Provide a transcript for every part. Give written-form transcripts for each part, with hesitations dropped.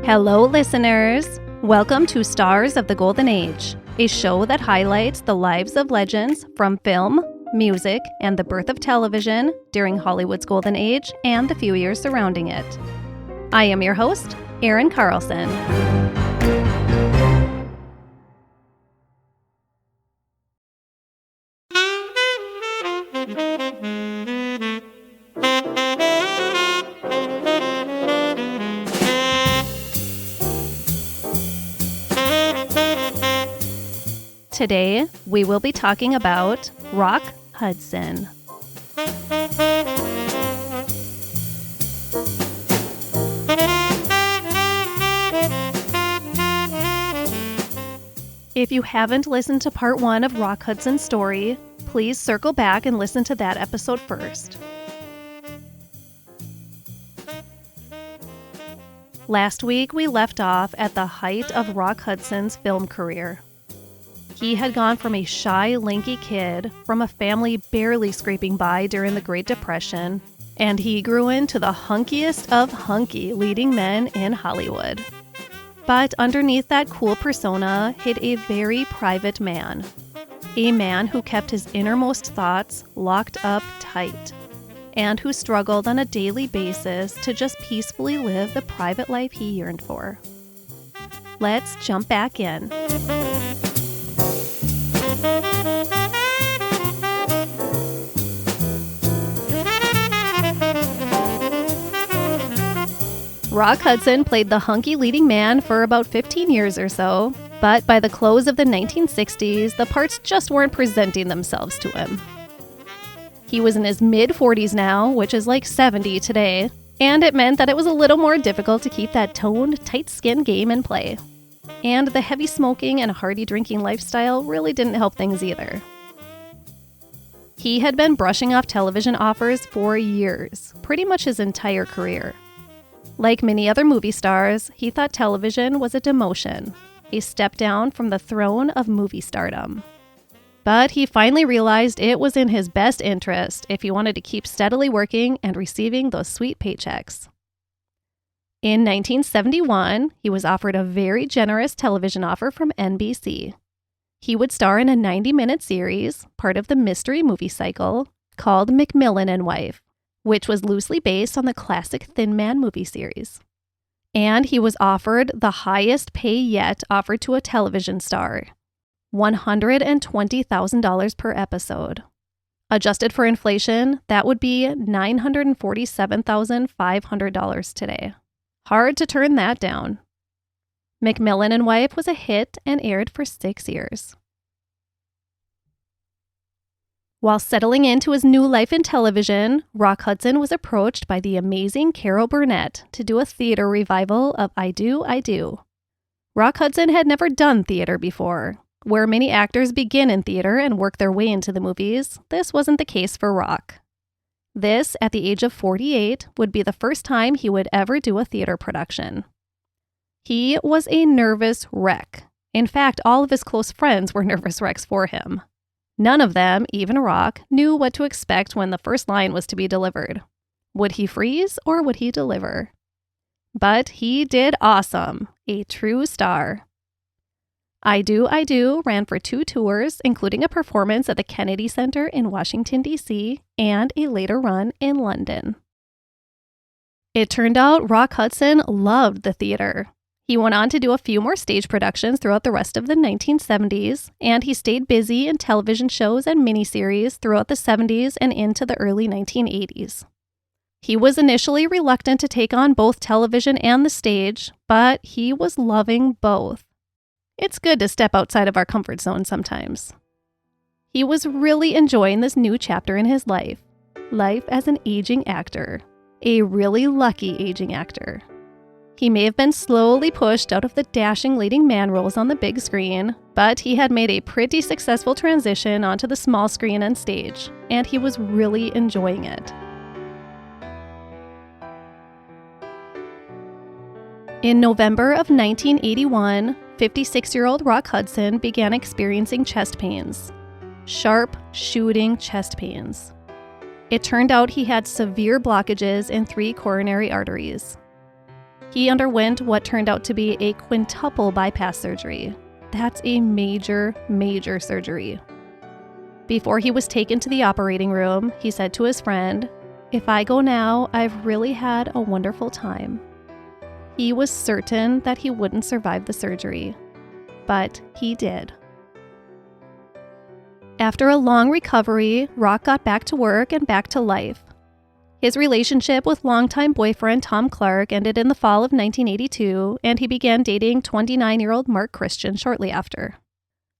Hello, listeners. Welcome to Stars of the Golden Age, a show that highlights the lives of legends from film, music, and the birth of television during Hollywood's golden age and the few years surrounding it. I am your host, Erin Carlson. Today, we will be talking about Rock Hudson. If you haven't listened to part 1 of Rock Hudson's story, please circle back and listen to that episode first. Last week, we left off at the height of Rock Hudson's film career. He had gone from a shy, lanky kid from a family barely scraping by during the Great Depression, and he grew into the hunkiest of hunky leading men in Hollywood. But underneath that cool persona hid a very private man. A man who kept his innermost thoughts locked up tight, and who struggled on a daily basis to just peacefully live the private life he yearned for. Let's jump back in. Rock Hudson played the hunky leading man for about 15 years or so, but by the close of the 1960s, the parts just weren't presenting themselves to him. He was in his mid-40s now, which is like 70 today, and it meant that it was a little more difficult to keep that toned, tight-skinned game in play. And the heavy smoking and hearty drinking lifestyle really didn't help things either. He had been brushing off television offers for years, pretty much his entire career. Like many other movie stars, he thought television was a demotion, a step down from the throne of movie stardom. But he finally realized it was in his best interest if he wanted to keep steadily working and receiving those sweet paychecks. In 1971, he was offered a very generous television offer from NBC. He would star in a 90-minute series, part of the mystery movie cycle, called McMillan and Wife, which was loosely based on the classic Thin Man movie series. And he was offered the highest pay yet offered to a television star, $120,000 per episode. Adjusted for inflation, that would be $947,500 today. Hard to turn that down. McMillan and Wife was a hit and aired for 6 years. While settling into his new life in television, Rock Hudson was approached by the amazing Carol Burnett to do a theater revival of I Do, I Do. Rock Hudson had never done theater before. Where many actors begin in theater and work their way into the movies, this wasn't the case for Rock. This, at the age of 48, would be the first time he would ever do a theater production. He was a nervous wreck. In fact, all of his close friends were nervous wrecks for him. None of them, even Rock, knew what to expect when the first line was to be delivered. Would he freeze or would he deliver? But he did awesome. A true star. I Do, I Do ran for 2 tours, including a performance at the Kennedy Center in Washington, D.C., and a later run in London. It turned out Rock Hudson loved the theater. He went on to do a few more stage productions throughout the rest of the 1970s, and he stayed busy in television shows and miniseries throughout the 70s and into the early 1980s. He was initially reluctant to take on both television and the stage, but he was loving both. It's good to step outside of our comfort zone sometimes. He was really enjoying this new chapter in his life as an aging actor, a really lucky aging actor. He may have been slowly pushed out of the dashing leading man roles on the big screen, but he had made a pretty successful transition onto the small screen and stage, and he was really enjoying it. In November of 1981, 56-year-old Rock Hudson began experiencing chest pains. Sharp, shooting chest pains. It turned out he had severe blockages in 3 coronary arteries. He underwent what turned out to be a quintuple bypass surgery. That's a major, major surgery. Before he was taken to the operating room, he said to his friend, "If I go now, I've really had a wonderful time." He was certain that he wouldn't survive the surgery, but he did. After a long recovery, Rock got back to work and back to life. His relationship with longtime boyfriend Tom Clark ended in the fall of 1982, and he began dating 29-year-old Mark Christian shortly after.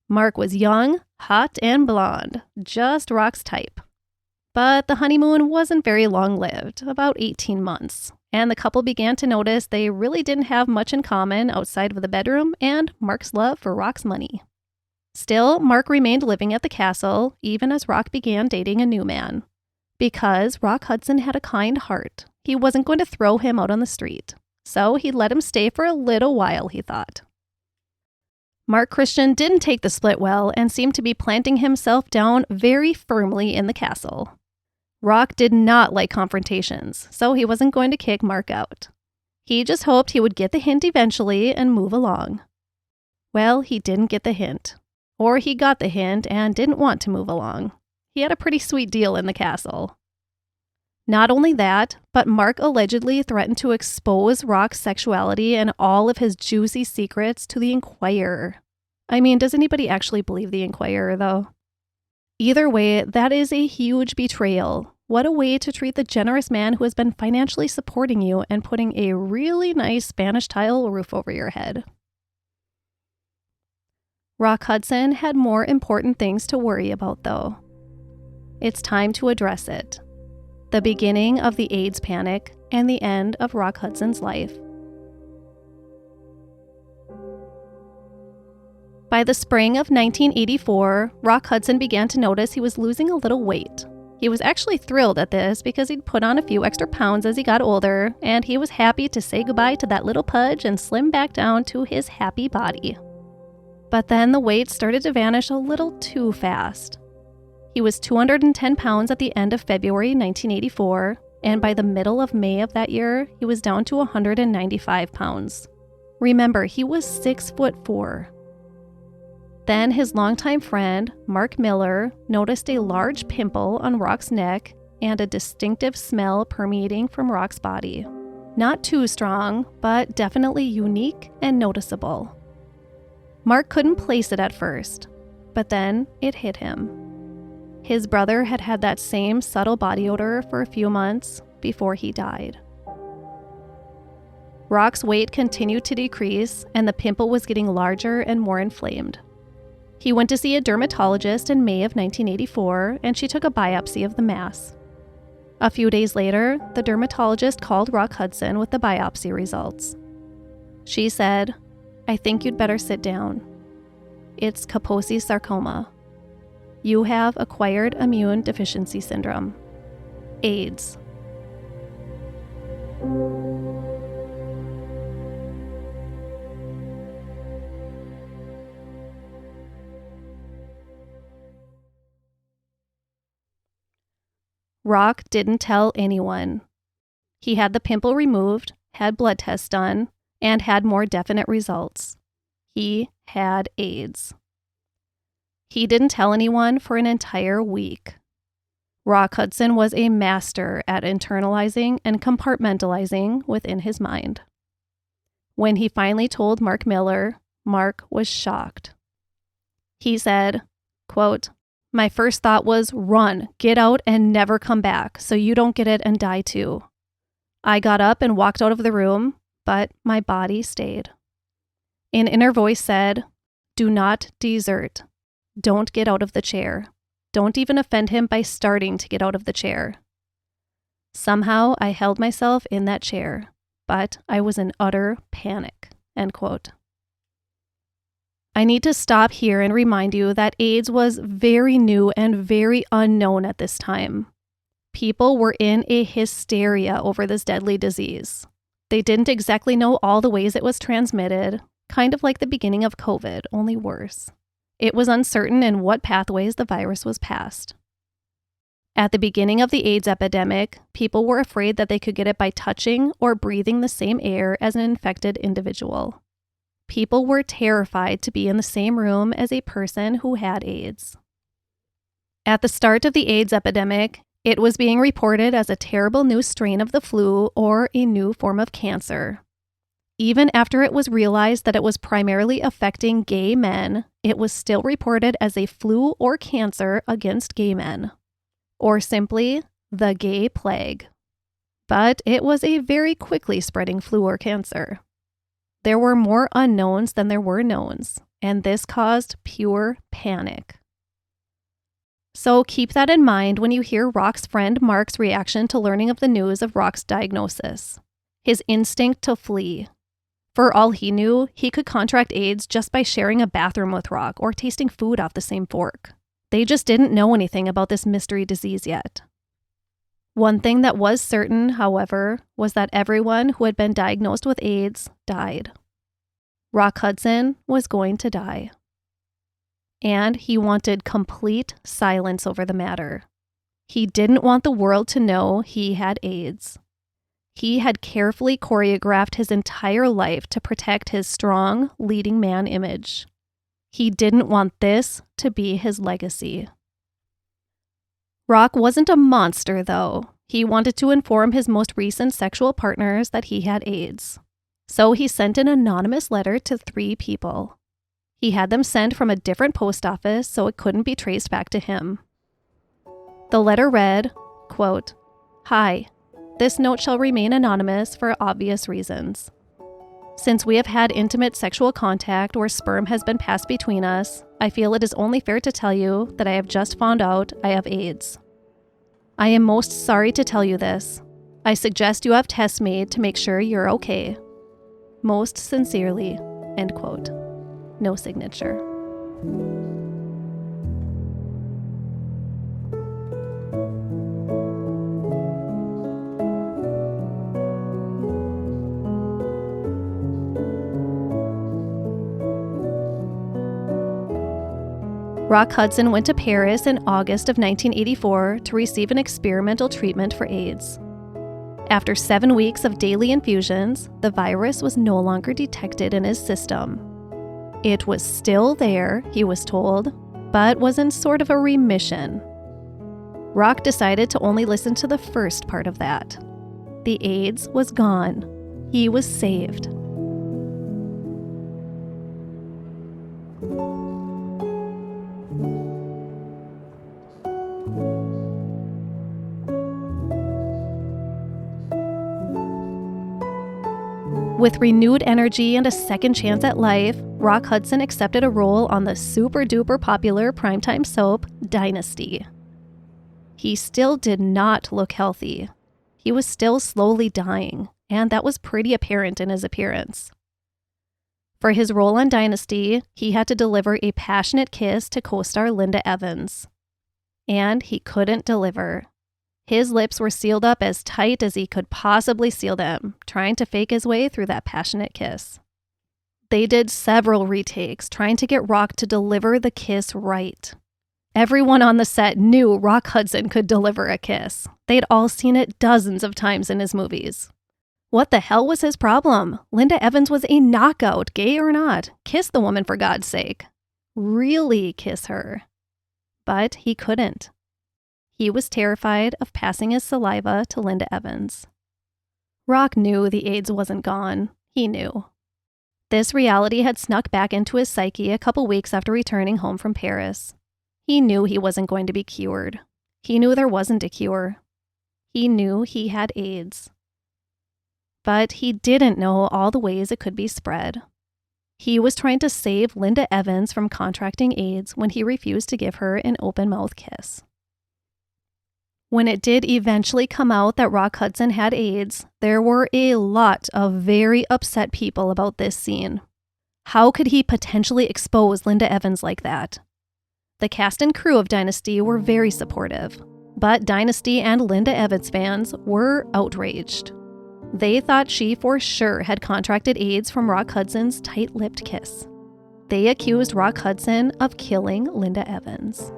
Mark was young, hot, and blonde, just Rock's type. But the honeymoon wasn't very long-lived, about 18 months, and the couple began to notice they really didn't have much in common outside of the bedroom and Mark's love for Rock's money. Still, Mark remained living at the castle, even as Rock began dating a new man. Because Rock Hudson had a kind heart, he wasn't going to throw him out on the street, so he let him stay for a little while, he thought. Mark Christian didn't take the split well and seemed to be planting himself down very firmly in the castle. Rock did not like confrontations, so he wasn't going to kick Mark out. He just hoped he would get the hint eventually and move along. Well, he didn't get the hint. Or he got the hint and didn't want to move along. He had a pretty sweet deal in the castle. Not only that, but Mark allegedly threatened to expose Rock's sexuality and all of his juicy secrets to the Inquirer. I mean, does anybody actually believe the Inquirer, though? Either way, that is a huge betrayal. What a way to treat the generous man who has been financially supporting you and putting a really nice Spanish tile roof over your head. Rock Hudson had more important things to worry about, though. It's time to address it. The beginning of the AIDS panic and the end of Rock Hudson's life. By the spring of 1984, Rock Hudson began to notice he was losing a little weight. He was actually thrilled at this because he'd put on a few extra pounds as he got older, and he was happy to say goodbye to that little pudge and slim back down to his happy body. But then the weight started to vanish a little too fast. He was 210 pounds at the end of February 1984, and by the middle of May of that year, he was down to 195 pounds. Remember, he was 6'4". Then his longtime friend, Mark Miller, noticed a large pimple on Rock's neck and a distinctive smell permeating from Rock's body. Not too strong, but definitely unique and noticeable. Mark couldn't place it at first, but then it hit him. His brother had had that same subtle body odor for a few months before he died. Rock's weight continued to decrease, and the pimple was getting larger and more inflamed. He went to see a dermatologist in May of 1984, and she took a biopsy of the mass. A few days later, the dermatologist called Rock Hudson with the biopsy results. She said, "I think you'd better sit down. It's Kaposi sarcoma. You have acquired immune deficiency syndrome. AIDS." Rock didn't tell anyone. He had the pimple removed, had blood tests done, and had more definite results. He had AIDS. He didn't tell anyone for an entire week. Rock Hudson was a master at internalizing and compartmentalizing within his mind. When he finally told Mark Miller, Mark was shocked. He said, quote, "My first thought was run, get out, and never come back so you don't get it and die too. I got up and walked out of the room, but my body stayed. An inner voice said, do not desert. Don't get out of the chair. Don't even offend him by starting to get out of the chair. Somehow I held myself in that chair, but I was in utter panic." End quote. I need to stop here and remind you that AIDS was very new and very unknown at this time. People were in a hysteria over this deadly disease. They didn't exactly know all the ways it was transmitted, kind of like the beginning of COVID, only worse. It was uncertain in what pathways the virus was passed. At the beginning of the AIDS epidemic, people were afraid that they could get it by touching or breathing the same air as an infected individual. People were terrified to be in the same room as a person who had AIDS. At the start of the AIDS epidemic, it was being reported as a terrible new strain of the flu or a new form of cancer. Even after it was realized that it was primarily affecting gay men, it was still reported as a flu or cancer against gay men, or simply the gay plague. But it was a very quickly spreading flu or cancer. There were more unknowns than there were knowns, and this caused pure panic. So keep that in mind when you hear Rock's friend Mark's reaction to learning of the news of Rock's diagnosis. His instinct to flee. For all he knew, he could contract AIDS just by sharing a bathroom with Rock or tasting food off the same fork. They just didn't know anything about this mystery disease yet. One thing that was certain, however, was that everyone who had been diagnosed with AIDS died. Rock Hudson was going to die. And he wanted complete silence over the matter. He didn't want the world to know he had AIDS. He had carefully choreographed his entire life to protect his strong, leading man image. He didn't want this to be his legacy. Rock wasn't a monster, though. He wanted to inform his most recent sexual partners that he had AIDS. So he sent an anonymous letter to 3 people. He had them sent from a different post office so it couldn't be traced back to him. The letter read, quote, "Hi, this note shall remain anonymous for obvious reasons. Since we have had intimate sexual contact or sperm has been passed between us, I feel it is only fair to tell you that I have just found out I have AIDS. I am most sorry to tell you this. I suggest you have tests made to make sure you're okay. Most sincerely," end quote. No signature. Rock Hudson went to Paris in August of 1984 to receive an experimental treatment for AIDS. After 7 weeks of daily infusions, the virus was no longer detected in his system. It was still there, he was told, but was in sort of a remission. Rock decided to only listen to the first part of that. The AIDS was gone. He was saved. With renewed energy and a second chance at life, Rock Hudson accepted a role on the super-duper popular primetime soap, Dynasty. He still did not look healthy. He was still slowly dying, and that was pretty apparent in his appearance. For his role on Dynasty, he had to deliver a passionate kiss to co-star Linda Evans. And he couldn't deliver. His lips were sealed up as tight as he could possibly seal them, trying to fake his way through that passionate kiss. They did several retakes, trying to get Rock to deliver the kiss right. Everyone on the set knew Rock Hudson could deliver a kiss. They'd all seen it dozens of times in his movies. What the hell was his problem? Linda Evans was a knockout, gay or not. Kiss the woman for God's sake. Really kiss her. But he couldn't. He was terrified of passing his saliva to Linda Evans. Rock knew the AIDS wasn't gone. He knew. This reality had snuck back into his psyche a couple weeks after returning home from Paris. He knew he wasn't going to be cured. He knew there wasn't a cure. He knew he had AIDS. But he didn't know all the ways it could be spread. He was trying to save Linda Evans from contracting AIDS when he refused to give her an open-mouth kiss. When it did eventually come out that Rock Hudson had AIDS, there were a lot of very upset people about this scene. How could he potentially expose Linda Evans like that? The cast and crew of Dynasty were very supportive, but Dynasty and Linda Evans fans were outraged. They thought she for sure had contracted AIDS from Rock Hudson's tight-lipped kiss. They accused Rock Hudson of killing Linda Evans.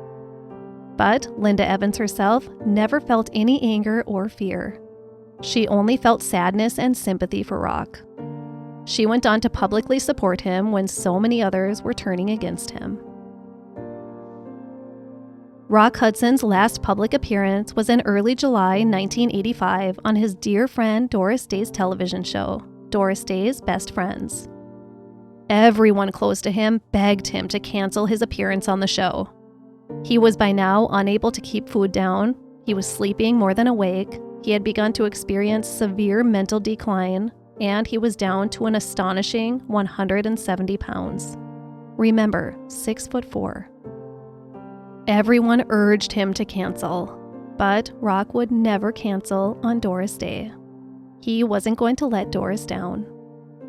But Linda Evans herself never felt any anger or fear. She only felt sadness and sympathy for Rock. She went on to publicly support him when so many others were turning against him. Rock Hudson's last public appearance was in early July 1985 on his dear friend Doris Day's television show, Doris Day's Best Friends. Everyone close to him begged him to cancel his appearance on the show. He was by now unable to keep food down, he was sleeping more than awake, he had begun to experience severe mental decline, and he was down to an astonishing 170 pounds. Remember, 6'4". Everyone urged him to cancel, but Rock would never cancel on Doris Day. He wasn't going to let Doris down,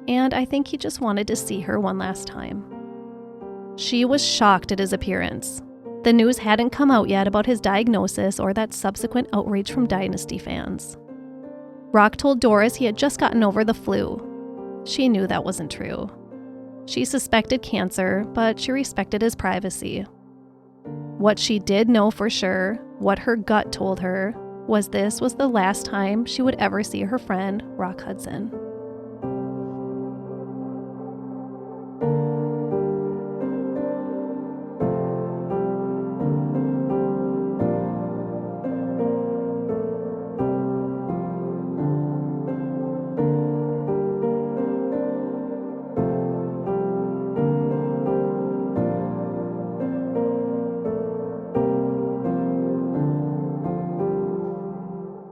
and I think he just wanted to see her one last time. She was shocked at his appearance. The news hadn't come out yet about his diagnosis or that subsequent outrage from Dynasty fans. Rock told Doris he had just gotten over the flu. She knew that wasn't true. She suspected cancer, but she respected his privacy. What she did know for sure, what her gut told her, was this was the last time she would ever see her friend, Rock Hudson.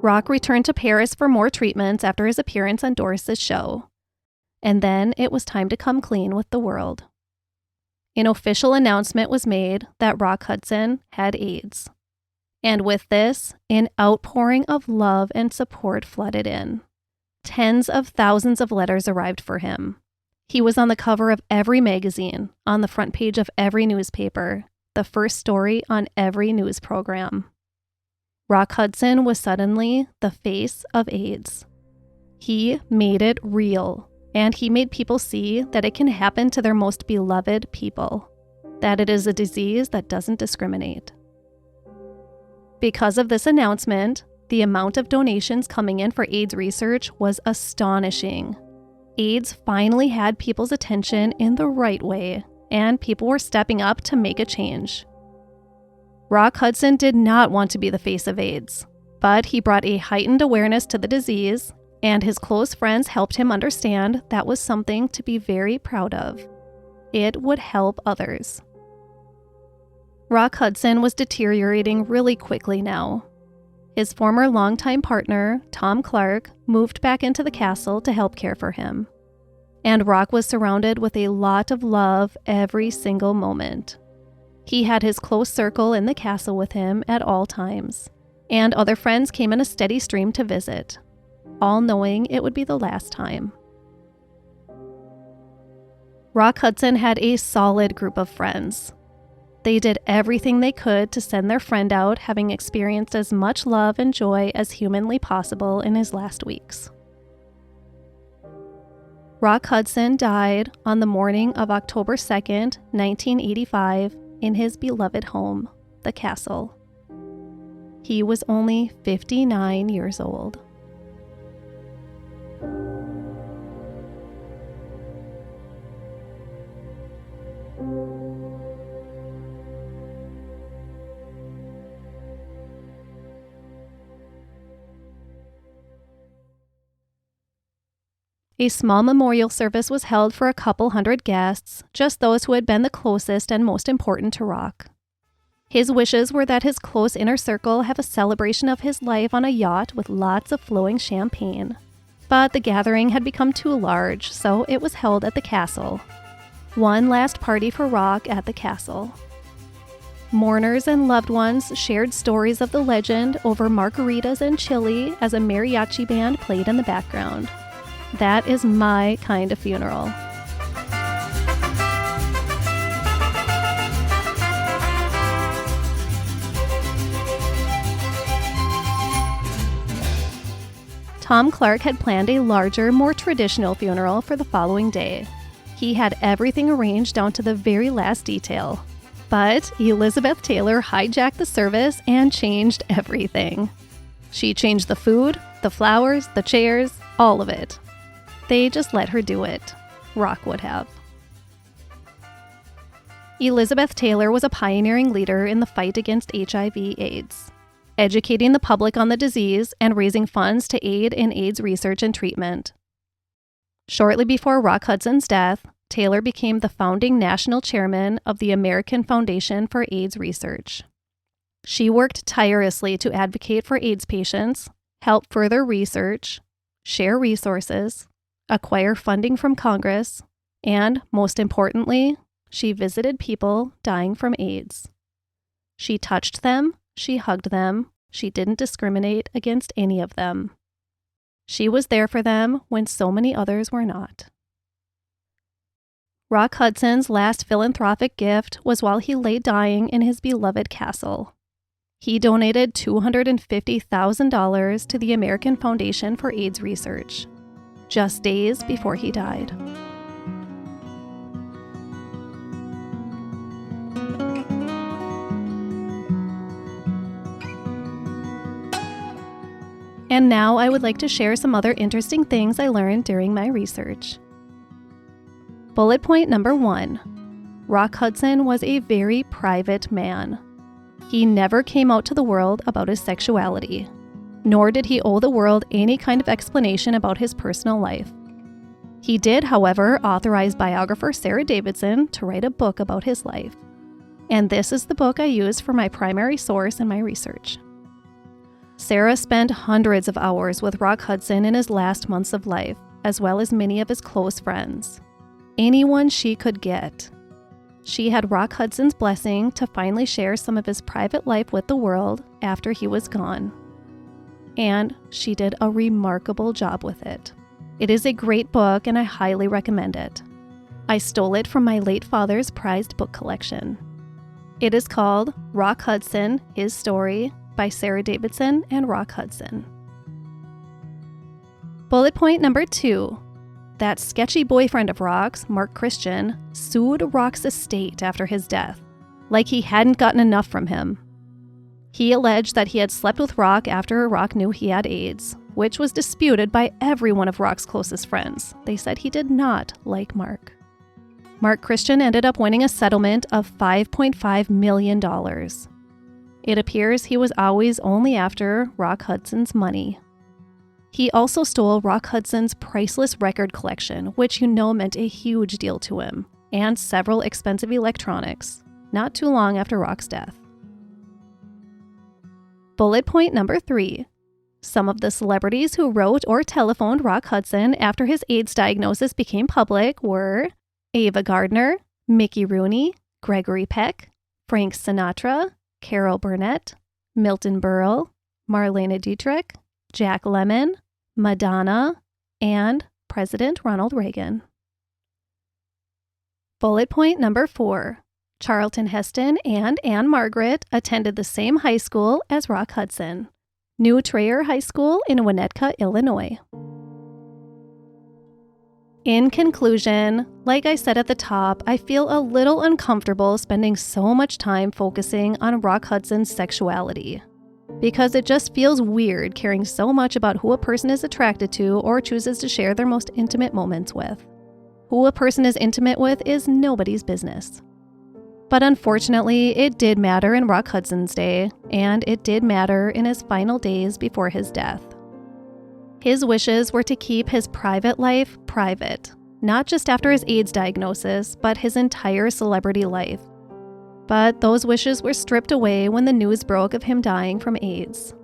Rock returned to Paris for more treatments after his appearance on Doris's show. And then it was time to come clean with the world. An official announcement was made that Rock Hudson had AIDS. And with this, an outpouring of love and support flooded in. Tens of thousands of letters arrived for him. He was on the cover of every magazine, on the front page of every newspaper, the first story on every news program. Rock Hudson was suddenly the face of AIDS. He made it real, and he made people see that it can happen to their most beloved people, that it is a disease that doesn't discriminate. Because of this announcement, the amount of donations coming in for AIDS research was astonishing. AIDS finally had people's attention in the right way, and people were stepping up to make a change. Rock Hudson did not want to be the face of AIDS, but he brought a heightened awareness to the disease, and his close friends helped him understand that was something to be very proud of. It would help others. Rock Hudson was deteriorating really quickly now. His former longtime partner, Tom Clark, moved back into the castle to help care for him. And Rock was surrounded with a lot of love every single moment. He had his close circle in the castle with him at all times, and other friends came in a steady stream to visit, all knowing it would be the last time. Rock Hudson had a solid group of friends. They did everything they could to send their friend out, having experienced as much love and joy as humanly possible in his last weeks. Rock Hudson died on the morning of October 2nd, 1985, in his beloved home, the castle. He was only 59 years old. A small memorial service was held for a couple hundred guests, just those who had been the closest and most important to Rock. His wishes were that his close inner circle have a celebration of his life on a yacht with lots of flowing champagne. But the gathering had become too large, so it was held at the castle. One last party for Rock at the castle. Mourners and loved ones shared stories of the legend over margaritas and chili as a mariachi band played in the background. That is my kind of funeral. Tom Clark had planned a larger, more traditional funeral for the following day. He had everything arranged down to the very last detail. But Elizabeth Taylor hijacked the service and changed everything. She changed the food, the flowers, the chairs, all of it. They just let her do it. Rock would have. Elizabeth Taylor was a pioneering leader in the fight against HIV/AIDS, educating the public on the disease and raising funds to aid in AIDS research and treatment. Shortly before Rock Hudson's death, Taylor became the founding national chairman of the American Foundation for AIDS Research. She worked tirelessly to advocate for AIDS patients, help further research, share resources, acquire funding from Congress, and, most importantly, she visited people dying from AIDS. She touched them, she hugged them, she didn't discriminate against any of them. She was there for them when so many others were not. Rock Hudson's last philanthropic gift was while he lay dying in his beloved castle. He donated $250,000 to the American Foundation for AIDS Research, just days before he died. And now I would like to share some other interesting things I learned during my research. Bullet point number 1. Rock Hudson was a very private man. He never came out to the world about his sexuality, nor did he owe the world any kind of explanation about his personal life. He did, however, authorize biographer Sara Davidson to write a book about his life. And this is the book I used for my primary source in my research. Sara spent hundreds of hours with Rock Hudson in his last months of life, as well as many of his close friends. Anyone she could get. She had Rock Hudson's blessing to finally share some of his private life with the world after he was gone. And she did a remarkable job with it. It is a great book and I highly recommend it. I stole it from my late father's prized book collection. It is called Rock Hudson, His Story by Sara Davidson and Rock Hudson. Bullet point number 2. That sketchy boyfriend of Rock's, Mark Christian, sued Rock's estate after his death, like he hadn't gotten enough from him. He alleged that he had slept with Rock after Rock knew he had AIDS, which was disputed by every one of Rock's closest friends. They said he did not like Mark. Mark Christian ended up winning a settlement of $5.5 million. It appears he was always only after Rock Hudson's money. He also stole Rock Hudson's priceless record collection, which meant a huge deal to him, and several expensive electronics, not too long after Rock's death. Bullet point number 3. Some of the celebrities who wrote or telephoned Rock Hudson after his AIDS diagnosis became public were Ava Gardner, Mickey Rooney, Gregory Peck, Frank Sinatra, Carol Burnett, Milton Berle, Marlene Dietrich, Jack Lemmon, Madonna, and President Ronald Reagan. Bullet point number 4. Charlton Heston and Anne Margaret attended the same high school as Rock Hudson, New Trier High School in Winnetka, Illinois. In conclusion, like I said at the top, I feel a little uncomfortable spending so much time focusing on Rock Hudson's sexuality, because it just feels weird caring so much about who a person is attracted to or chooses to share their most intimate moments with. Who a person is intimate with is nobody's business. But unfortunately, it did matter in Rock Hudson's day, and it did matter in his final days before his death. His wishes were to keep his private life private, not just after his AIDS diagnosis, but his entire celebrity life. But those wishes were stripped away when the news broke of him dying from AIDS.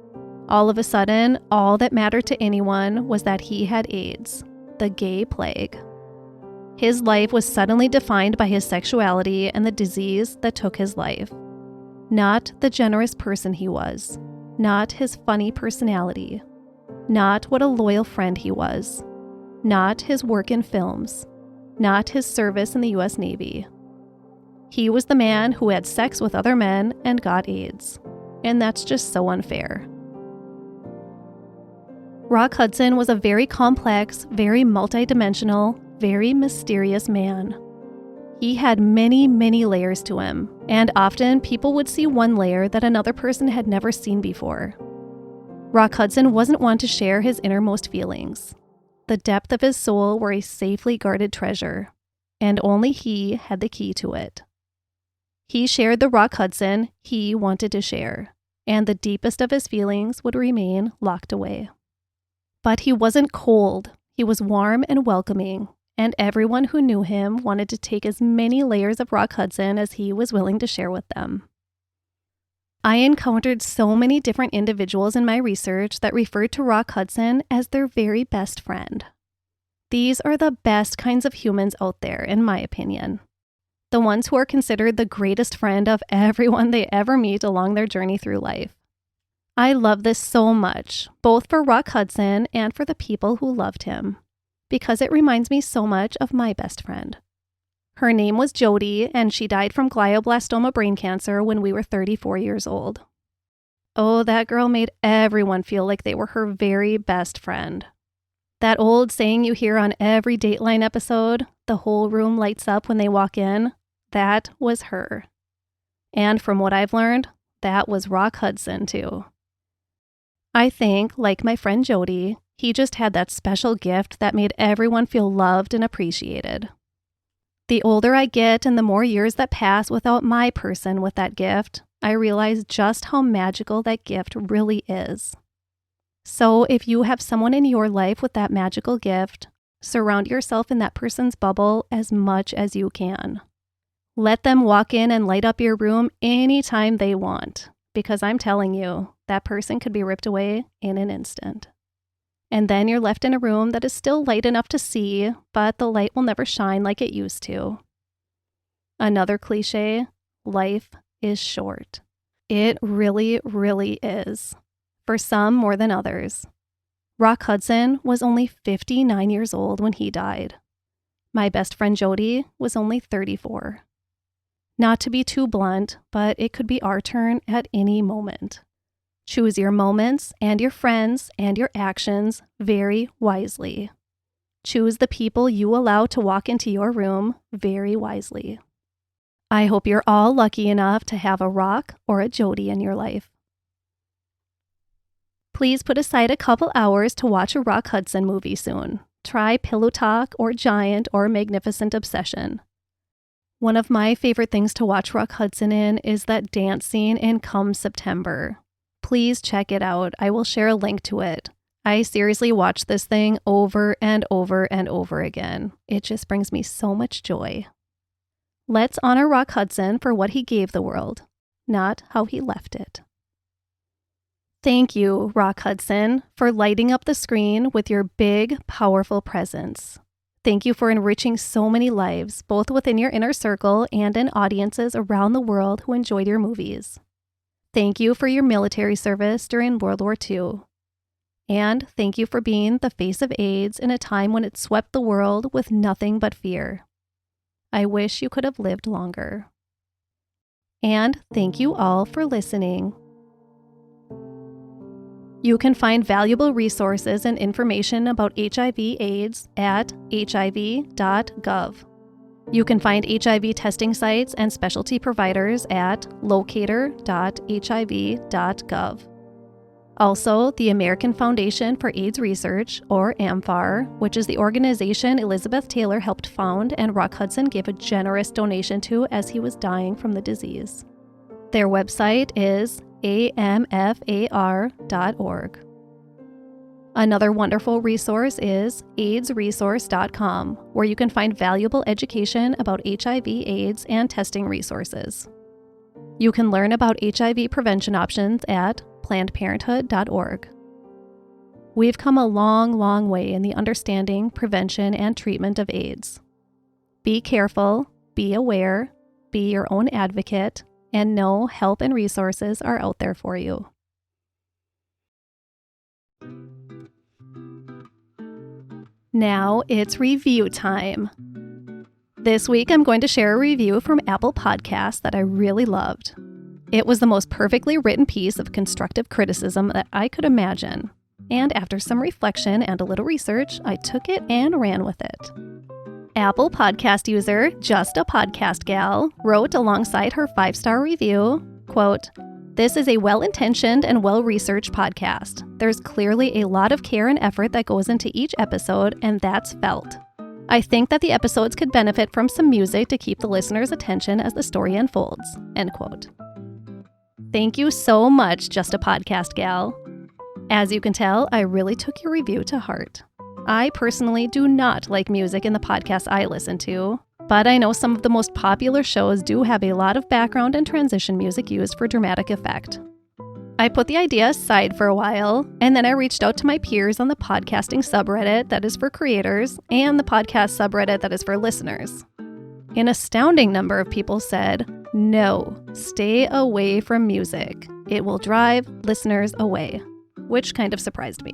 All of a sudden, all that mattered to anyone was that he had AIDS, the gay plague. His life was suddenly defined by his sexuality and the disease that took his life. Not the generous person he was, not his funny personality, not what a loyal friend he was, not his work in films, not his service in the U.S. Navy. He was the man who had sex with other men and got AIDS, and that's just so unfair. Rock Hudson was a very complex, very multidimensional, very mysterious man. He had many, many layers to him, and often people would see one layer that another person had never seen before. Rock Hudson wasn't one to share his innermost feelings. The depth of his soul were a safely guarded treasure, and only he had the key to it. He shared the Rock Hudson he wanted to share, and the deepest of his feelings would remain locked away. But he wasn't cold. He was warm and welcoming, and everyone who knew him wanted to take as many layers of Rock Hudson as he was willing to share with them. I encountered so many different individuals in my research that referred to Rock Hudson as their very best friend. These are the best kinds of humans out there, in my opinion. The ones who are considered the greatest friend of everyone they ever meet along their journey through life. I love this so much, both for Rock Hudson and for the people who loved him, because it reminds me so much of my best friend. Her name was Jody, and she died from glioblastoma brain cancer when we were 34 years old. Oh, that girl made everyone feel like they were her very best friend. That old saying you hear on every Dateline episode, the whole room lights up when they walk in, that was her. And from what I've learned, that was Rock Hudson too. I think, like my friend Jody, he just had that special gift that made everyone feel loved and appreciated. The older I get and the more years that pass without my person with that gift, I realize just how magical that gift really is. So if you have someone in your life with that magical gift, surround yourself in that person's bubble as much as you can. Let them walk in and light up your room anytime they want, because I'm telling you, that person could be ripped away in an instant. And then you're left in a room that is still light enough to see, but the light will never shine like it used to. Another cliche, life is short. It really, really is. For some more than others. Rock Hudson was only 59 years old when he died. My best friend Jody was only 34. Not to be too blunt, but it could be our turn at any moment. Choose your moments and your friends and your actions very wisely. Choose the people you allow to walk into your room very wisely. I hope you're all lucky enough to have a Rock or a Jody in your life. Please put aside a couple hours to watch a Rock Hudson movie soon. Try Pillow Talk or Giant or Magnificent Obsession. One of my favorite things to watch Rock Hudson in is that dance scene in Come September. Please check it out. I will share a link to it. I seriously watch this thing over and over and over again. It just brings me so much joy. Let's honor Rock Hudson for what he gave the world, not how he left it. Thank you, Rock Hudson, for lighting up the screen with your big, powerful presence. Thank you for enriching so many lives, both within your inner circle and in audiences around the world who enjoyed your movies. Thank you for your military service during World War II. And thank you for being the face of AIDS in a time when it swept the world with nothing but fear. I wish you could have lived longer. And thank you all for listening. You can find valuable resources and information about HIV/AIDS at hiv.gov. You can find HIV testing sites and specialty providers at locator.hiv.gov. Also, the American Foundation for AIDS Research, or AMFAR, which is the organization Elizabeth Taylor helped found and Rock Hudson gave a generous donation to as he was dying from the disease. Their website is amfar.org. Another wonderful resource is aidsresource.com, where you can find valuable education about HIV/AIDS and testing resources. You can learn about HIV prevention options at plannedparenthood.org. We've come a long, long way in the understanding, prevention, and treatment of AIDS. Be careful, be aware, be your own advocate, and know help and resources are out there for you. Now it's review time. This week I'm going to share a review from Apple Podcasts that I really loved. It was the most perfectly written piece of constructive criticism that I could imagine. And after some reflection and a little research, I took it and ran with it. Apple Podcast user Just a Podcast Gal wrote alongside her 5-star review, quote, "This is a well-intentioned and well-researched podcast. There's clearly a lot of care and effort that goes into each episode, and that's felt. I think that the episodes could benefit from some music to keep the listener's attention as the story unfolds." End quote. Thank you so much, Just a Podcast Gal. As you can tell, I really took your review to heart. I personally do not like music in the podcasts I listen to, but I know some of the most popular shows do have a lot of background and transition music used for dramatic effect. I put the idea aside for a while, and then I reached out to my peers on the podcasting subreddit that is for creators and the podcast subreddit that is for listeners. An astounding number of people said, "No, stay away from music. It will drive listeners away," which kind of surprised me.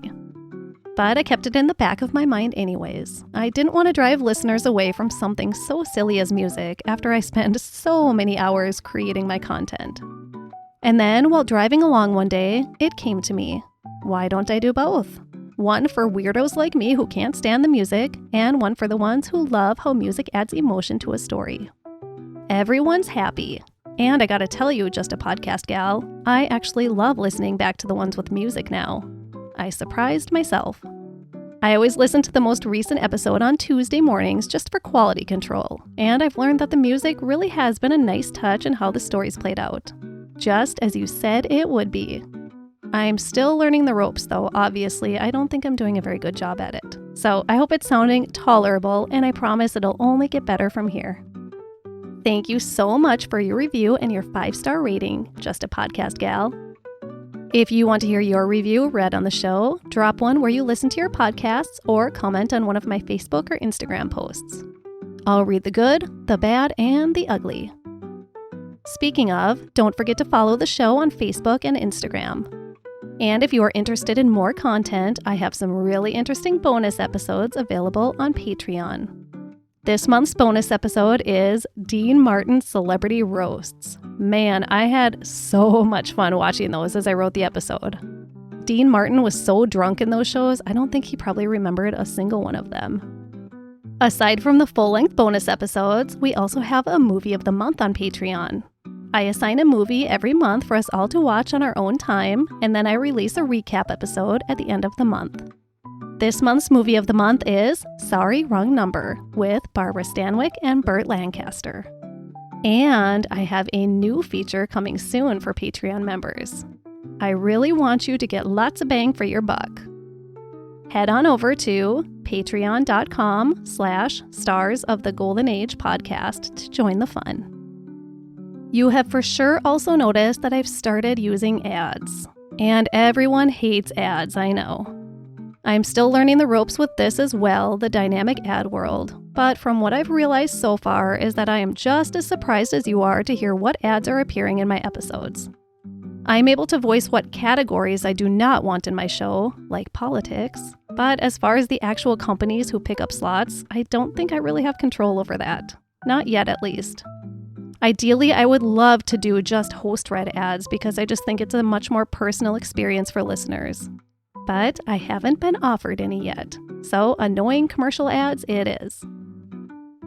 But I kept it in the back of my mind anyways. I didn't want to drive listeners away from something so silly as music after I spend so many hours creating my content. And then, while driving along one day, it came to me. Why don't I do both? One for weirdos like me who can't stand the music, and one for the ones who love how music adds emotion to a story. Everyone's happy. And I gotta tell you, Just a Podcast Gal, I actually love listening back to the ones with music now. I surprised myself. I always listen to the most recent episode on Tuesday mornings just for quality control, and I've learned that the music really has been a nice touch in how the story's played out. Just as you said it would be. I'm still learning the ropes though, obviously. I don't think I'm doing a very good job at it. So I hope it's sounding tolerable, and I promise it'll only get better from here. Thank you so much for your review and your 5-star rating, Just a Podcast Gal. If you want to hear your review read on the show, drop one where you listen to your podcasts or comment on one of my Facebook or Instagram posts. I'll read the good, the bad, and the ugly. Speaking of, don't forget to follow the show on Facebook and Instagram. And if you are interested in more content, I have some really interesting bonus episodes available on Patreon. This month's bonus episode is Dean Martin Celebrity Roasts. Man, I had so much fun watching those as I wrote the episode. Dean Martin was so drunk in those shows, I don't think he probably remembered a single one of them. Aside from the full-length bonus episodes, we also have a movie of the month on Patreon. I assign a movie every month for us all to watch on our own time, and then I release a recap episode at the end of the month. This month's movie of the month is Sorry, Wrong Number with Barbara Stanwyck and Burt Lancaster. And I have a new feature coming soon for Patreon members. I really want you to get lots of bang for your buck. Head on over to patreon.com/Stars of the Golden Age podcast to join the fun. You have for sure also noticed that I've started using ads. And everyone hates ads, I know. I'm still learning the ropes with this as well, the dynamic ad world. But from what I've realized so far is that I am just as surprised as you are to hear what ads are appearing in my episodes. I'm able to voice what categories I do not want in my show, like politics. But as far as the actual companies who pick up slots, I don't think I really have control over that. Not yet, at least. Ideally, I would love to do just host-read ads because I just think it's a much more personal experience for listeners. But I haven't been offered any yet, so annoying commercial ads it is.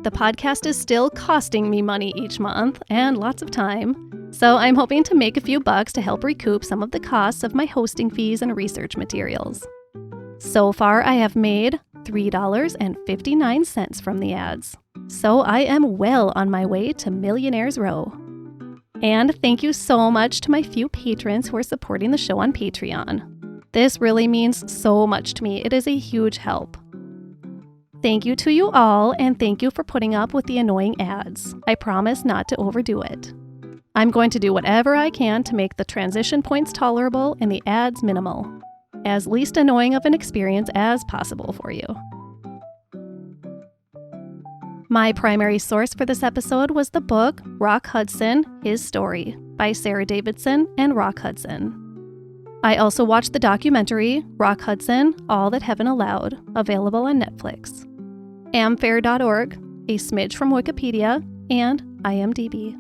The podcast is still costing me money each month, and lots of time, so I'm hoping to make a few bucks to help recoup some of the costs of my hosting fees and research materials. So far, I have made $3.59 from the ads, so I am well on my way to Millionaire's Row. And thank you so much to my few patrons who are supporting the show on Patreon. This really means so much to me. It is a huge help. Thank you to you all, and thank you for putting up with the annoying ads. I promise not to overdo it. I'm going to do whatever I can to make the transition points tolerable and the ads minimal. As least annoying of an experience as possible for you. My primary source for this episode was the book Rock Hudson, His Story by Sara Davidson and Rock Hudson. I also watched the documentary Rock Hudson, All That Heaven Allowed, available on Netflix. amfair.org, a smidge from Wikipedia, and IMDB.